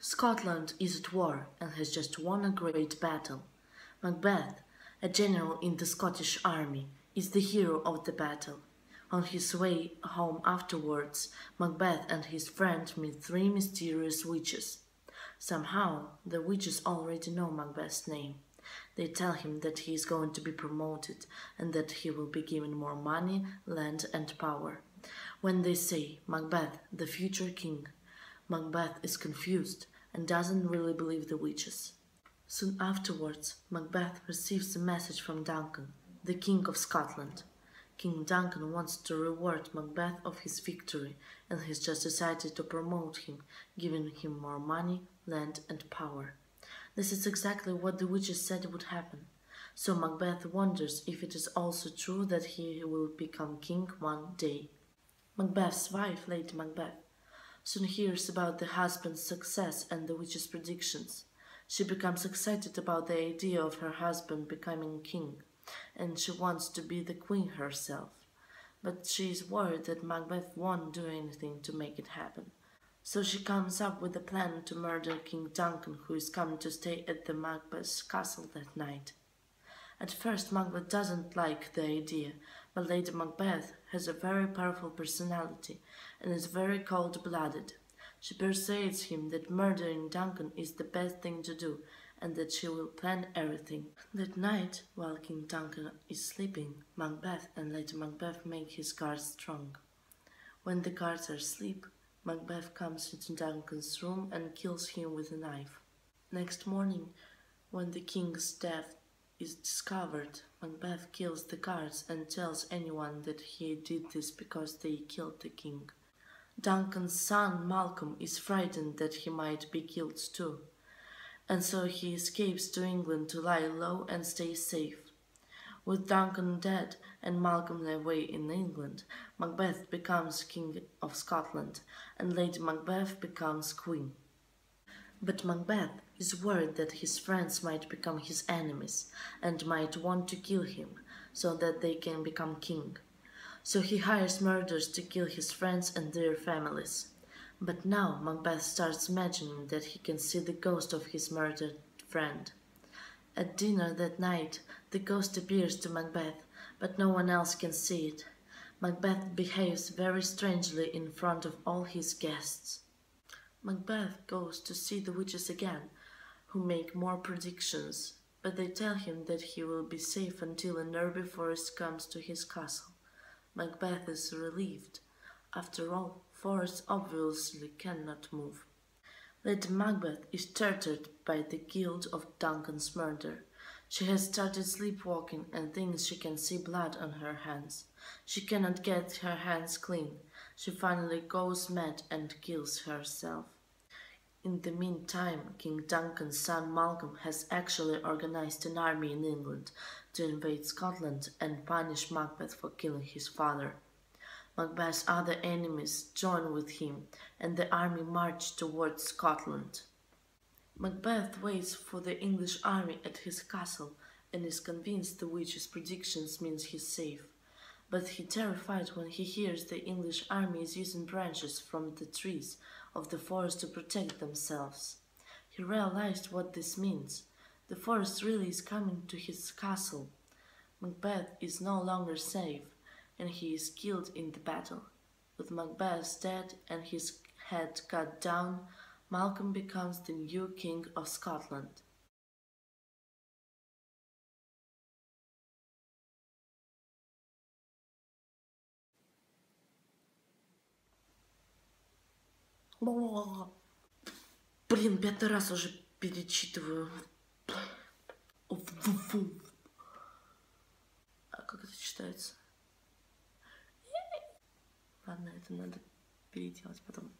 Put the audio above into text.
Scotland is at war and has just won a great battle. Macbeth, a general in the Scottish army, is the hero of the battle. On his way home afterwards, Macbeth and his friend meet three mysterious witches. Somehow, the witches already know Macbeth's name. They tell him that he is going to be promoted and that he will be given more money, land and power. When they say, Macbeth, the future king, Macbeth is confused and doesn't really believe the witches. Soon afterwards, Macbeth receives a message from Duncan, the King of Scotland. King Duncan wants to reward Macbeth of his victory and has just decided to promote him, giving him more money, land and power. This is exactly what the witches said would happen. So Macbeth wonders if it is also true that he will become king one day. Macbeth's wife, Lady Macbeth, soon hears about the husband's success and the witch's predictions. She becomes excited about the idea of her husband becoming king, and she wants to be the queen herself. But she is worried that Macbeth won't do anything to make it happen. So she comes up with a plan to murder King Duncan, who is coming to stay at the Macbeth's castle that night. At first Macbeth doesn't like the idea, but Lady Macbeth has a very powerful personality and is very cold-blooded. She persuades him that murdering Duncan is the best thing to do and that she will plan everything. That night, while King Duncan is sleeping, Macbeth and Lady Macbeth make his guards strong. When the guards are asleep, Macbeth comes into Duncan's room and kills him with a knife. Next morning, when the king's death is discovered, Macbeth kills the guards and tells anyone that he did this because they killed the king. Duncan's son Malcolm is frightened that he might be killed too, and so he escapes to England to lie low and stay safe. With Duncan dead and Malcolm away in England, Macbeth becomes King of Scotland and Lady Macbeth becomes Queen. But Macbeth is worried that his friends might become his enemies and might want to kill him so that they can become king. So he hires murderers to kill his friends and their families. But now Macbeth starts imagining that he can see the ghost of his murdered friend. At dinner that night, the ghost appears to Macbeth, but no one else can see it. Macbeth behaves very strangely in front of all his guests. Macbeth goes to see the witches again, who make more predictions, but they tell him that he will be safe until an herbivorous comes to his castle. Macbeth is relieved. After all, forests obviously cannot move. Lady Macbeth is tortured by the guilt of Duncan's murder. She has started sleepwalking and thinks she can see blood on her hands. She cannot get her hands clean. She finally goes mad and kills herself. In the meantime, King Duncan's son Malcolm has actually organized an army in England to invade Scotland and punish Macbeth for killing his father. Macbeth's other enemies join with him, and the army march towards Scotland. Macbeth waits for the English army at his castle and is convinced the witch's predictions means he's safe. But he's terrified when he hears the English army is using branches from the trees of the forest to protect themselves. He realized what this means. The forest really is coming to his castle. Macbeth is no longer safe, and he is killed in the battle. With Macbeth dead and his head cut down, Malcolm becomes the new king of Scotland. Блин, 5-й раз уже перечитываю. А как это читается? Ладно, это надо переделать потом.